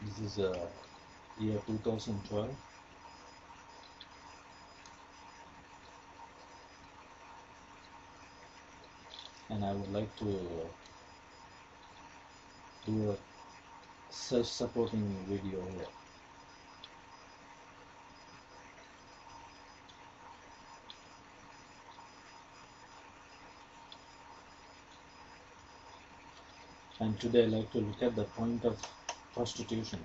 This is year 2012, and I would like to do a self-supporting video here. And today I'd like to look at the point of prostitution.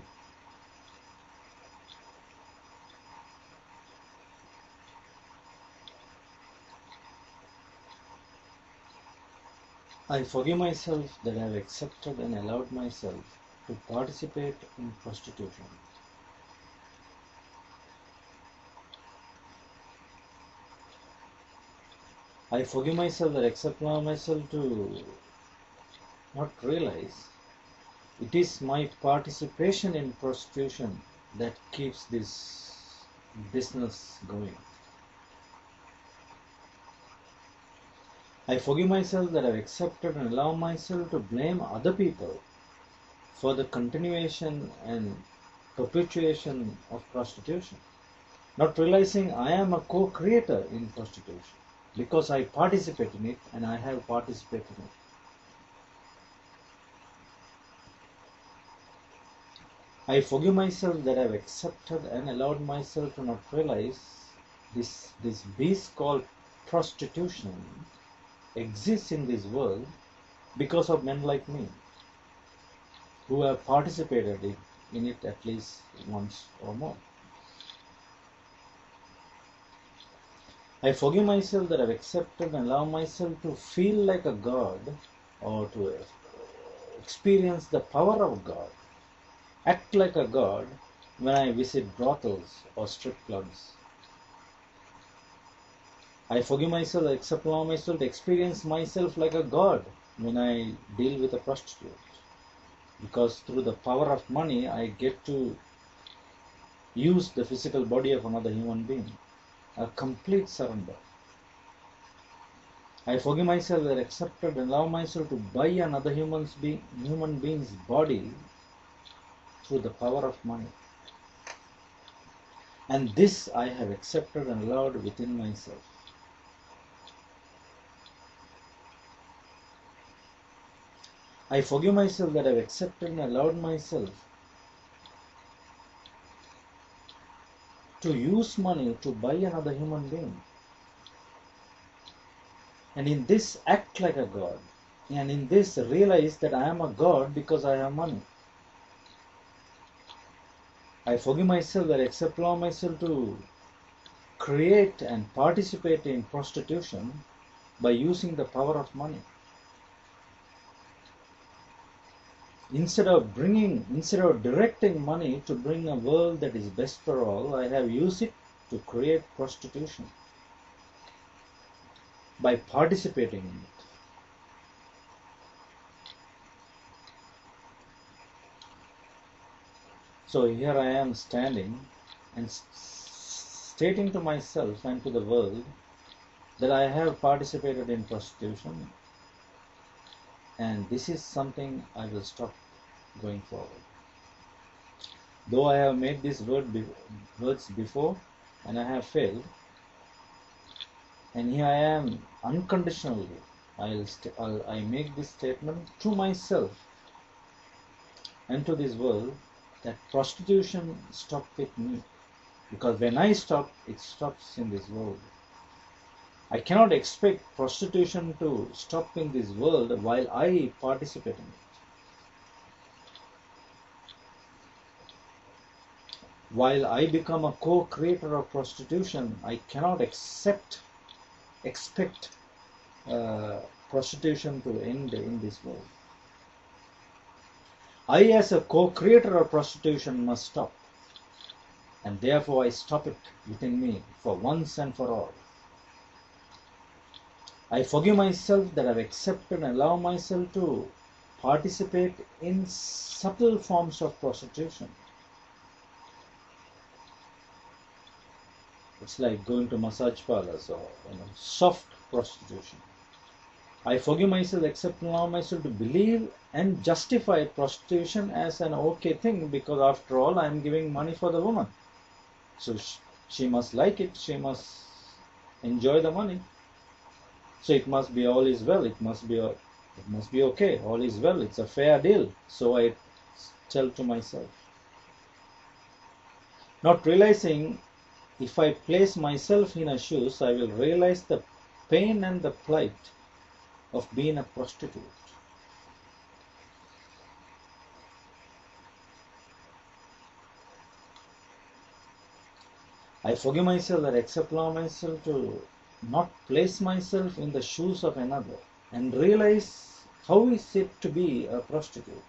I forgive myself that I have accepted and allowed myself to participate in prostitution. I forgive myself that I accept now myself to not realize it is my participation in prostitution that keeps this business going. I forgive myself that I've accepted and allow myself to blame other people for the continuation and perpetuation of prostitution, not realizing I am a co-creator in prostitution because I participate in it and I have participated in it. I forgive myself that I've accepted and allowed myself to not realize this beast called prostitution exists in this world because of men like me who have participated in it at least once or more. I forgive myself that I've accepted and allowed myself to feel like a god or to experience the power of God, act like a god when I visit brothels or strip clubs. I forgive myself, I accept and allow myself to experience myself like a god when I deal with a prostitute. Because through the power of money, I get to use the physical body of another human being. A complete surrender. I forgive myself that I accepted and allow myself to buy another human being's body through the power of money. And this I have accepted and allowed within myself. I forgive myself that I have accepted and allowed myself to use money to buy another human being. And in this, act like a god. And in this, realize that I am a god because I have money. I forgive myself that I accept and allow myself to create and participate in prostitution by using the power of money. Instead of directing money to bring a world that is best for all, I have used it to create prostitution by participating in it. So here I am standing and stating to myself and to the world that I have participated in prostitution, and this is something I will stop going forward. Though I have made these words before and I have failed, and here I am unconditionally, I make this statement to myself and to this world that prostitution stopped with me, because when I stop, it stops in this world. I cannot expect prostitution to stop in this world while I participate in it. While I become a co-creator of prostitution, I cannot expect prostitution to end in this world. I, as a co-creator of prostitution, must stop, and therefore I stop it within me for once and for all. I forgive myself that I have accepted and allow myself to participate in subtle forms of prostitution. It's like going to massage parlors or soft prostitution. I forgive myself, accept and allow myself to believe and justify prostitution as an okay thing, because after all I am giving money for the woman. So she must like it, she must enjoy the money. So it must be all is well, it must be okay, all is well, it's a fair deal. So I tell to myself. Not realizing, if I place myself in her shoes, I will realize the pain and the plight of being a prostitute. I forgive myself that I accept allow myself to not place myself in the shoes of another and realize how is it to be a prostitute.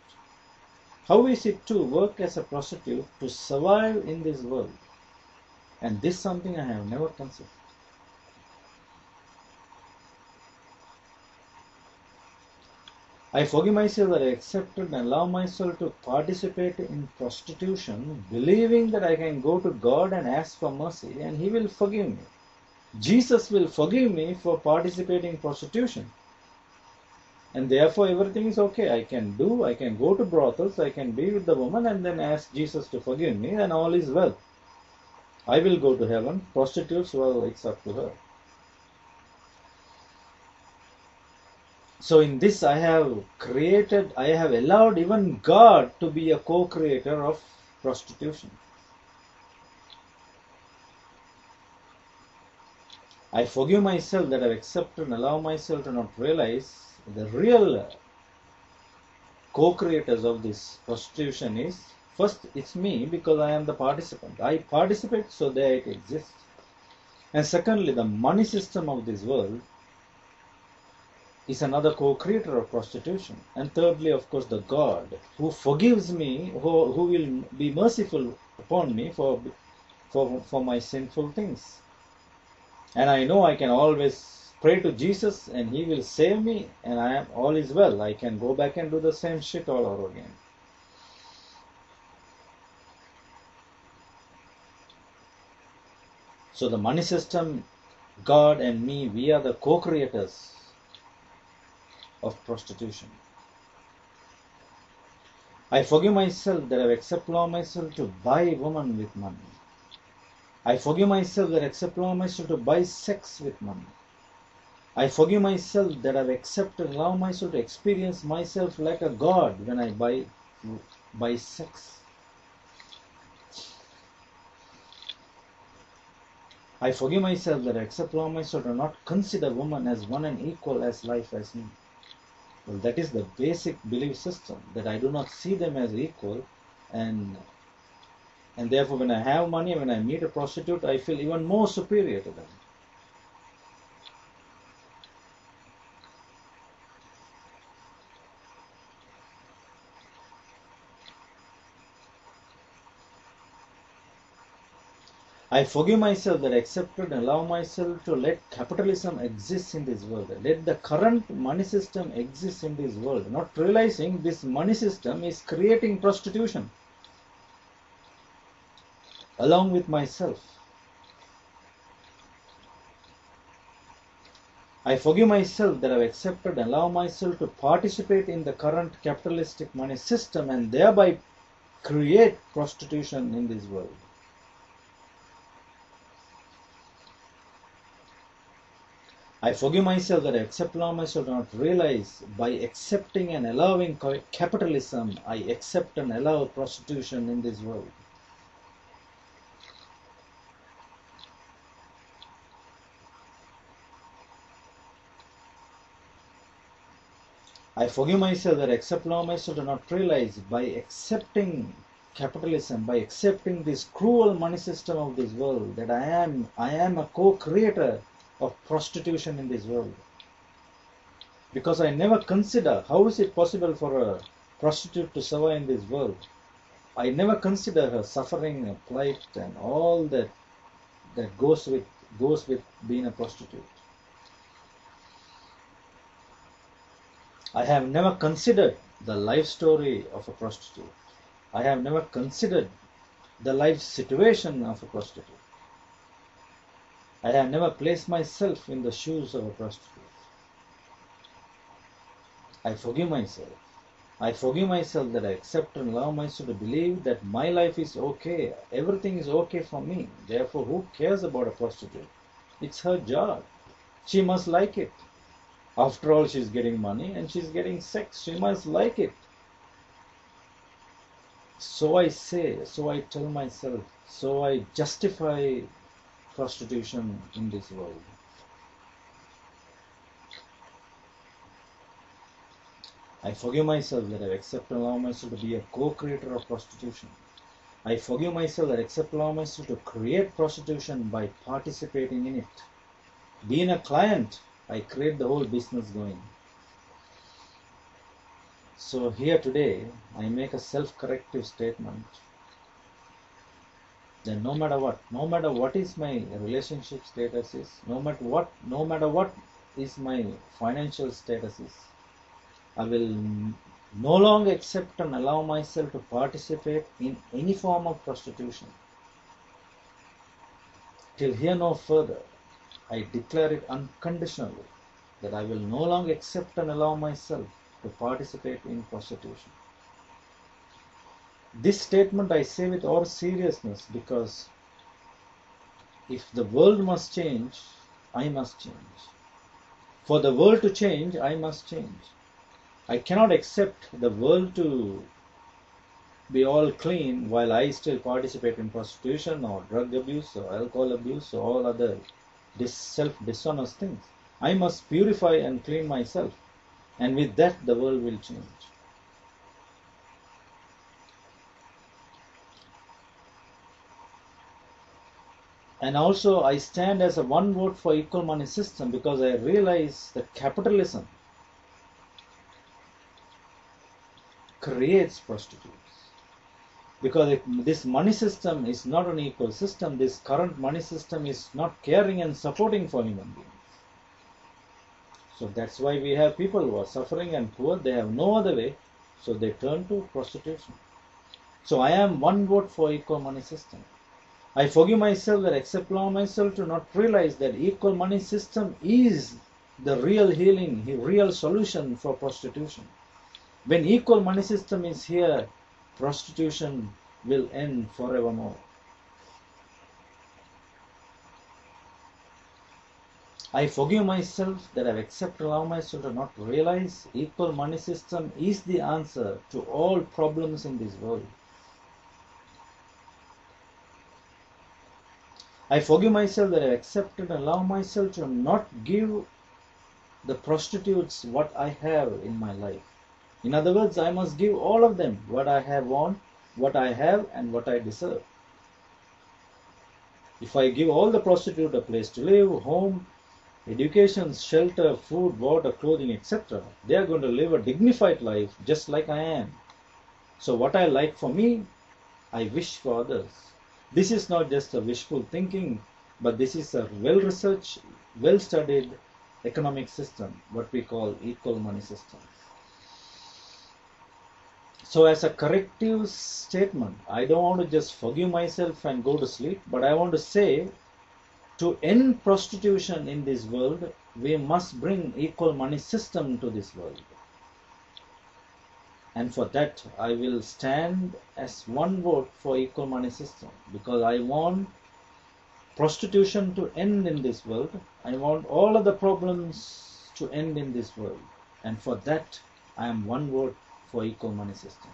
How is it to work as a prostitute to survive in this world? And this is something I have never considered. I forgive myself that I accepted and allow myself to participate in prostitution, believing that I can go to God and ask for mercy and He will forgive me. Jesus will forgive me for participating in prostitution. And therefore everything is okay. I can go to brothels, I can be with the woman and then ask Jesus to forgive me, and all is well. I will go to heaven. Prostitutes, well, it's up to her. So in this I have allowed even God to be a co-creator of prostitution. I forgive myself that I have accepted and allow myself to not realize the real co-creators of this prostitution is, first it's me, because I am the participant. I participate so that it exists. And secondly, the money system of this world is another co-creator of prostitution. And thirdly, of course, the God who forgives me, who will be merciful upon me for my sinful things. And I know I can always pray to Jesus and He will save me, and all is well. I can go back and do the same shit all over again. So the money system, God and me, we are the co-creators of prostitution. I forgive myself that I accept allow myself to buy a woman with money. I forgive myself that I accept allow myself to buy sex with money. I forgive myself that I accept and allow myself to experience myself like a god when I buy sex. I forgive myself that I accept allow myself to not consider woman as one and equal as life as me. Well, that is the basic belief system, that I do not see them as equal, and therefore when I have money, when I meet a prostitute, I feel even more superior to them. I forgive myself that I accepted and allow myself to let capitalism exist in this world. Let the current money system exist in this world, not realizing this money system is creating prostitution along with myself. I forgive myself that I have accepted and allow myself to participate in the current capitalistic money system and thereby create prostitution in this world. I forgive myself that I accept and allow myself to not realize, by accepting and allowing capitalism, I accept and allow prostitution in this world. I forgive myself that I accept and allow myself to not realize, by accepting capitalism, by accepting this cruel money system of this world, that I am a co-creator of prostitution in this world. Because I never consider how is it possible for a prostitute to survive in this world. I never consider her suffering and plight and all that goes with being a prostitute. I have never considered the life story of a prostitute. I have never considered the life situation of a prostitute. I have never placed myself in the shoes of a prostitute. I forgive myself. I forgive myself that I accept and allow myself to believe that my life is okay. Everything is okay for me. Therefore, who cares about a prostitute? It's her job. She must like it. After all, she's getting money and she's getting sex. She must like it. So I say, so I tell myself, so I justify prostitution in this world. I forgive myself that I accept and allow myself to be a co-creator of prostitution. I forgive myself that I accept and allow myself to create prostitution by participating in it. Being a client, I create the whole business going. So here today, I make a self-corrective statement that no matter what is my relationship status is, no matter what is my financial status is, I will no longer accept and allow myself to participate in any form of prostitution. Till here no further, I declare it unconditionally that I will no longer accept and allow myself to participate in prostitution. This statement I say with all seriousness because if the world must change, I must change. For the world to change, I must change. I cannot accept the world to be all clean while I still participate in prostitution or drug abuse or alcohol abuse or all other self-dishonest things. I must purify and clean myself, and with that the world will change. And also I stand as a one vote for equal money system because I realize that capitalism creates prostitutes. Because if this money system is not an equal system, this current money system is not caring and supporting for human beings. So that's why we have people who are suffering and poor, they have no other way, so they turn to prostitution. So I am one vote for equal money system. I forgive myself that I accept allow myself to not realize that equal money system is the real healing, real solution for prostitution. When equal money system is here, prostitution will end forevermore. I forgive myself that I have accepted and allow myself to not realize equal money system is the answer to all problems in this world. I forgive myself that I have accepted and allow myself to not give the prostitutes what I have in my life. In other words, I must give all of them what I have and what I deserve. If I give all the prostitutes a place to live, home, education, shelter, food, water, clothing, etc., they are going to live a dignified life just like I am. So what I like for me, I wish for others. This is not just a wishful thinking, but this is a well-researched, well-studied economic system, what we call equal money system. So as a corrective statement, I don't want to just forgive myself and go to sleep, but I want to say, to end prostitution in this world, we must bring equal money system to this world. And for that, I will stand as one vote for equal money system because I want prostitution to end in this world. I want all of the problems to end in this world. And for that, I am one vote for equal money system.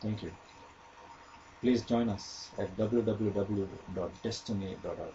Thank you. Please join us at www.desteni.org.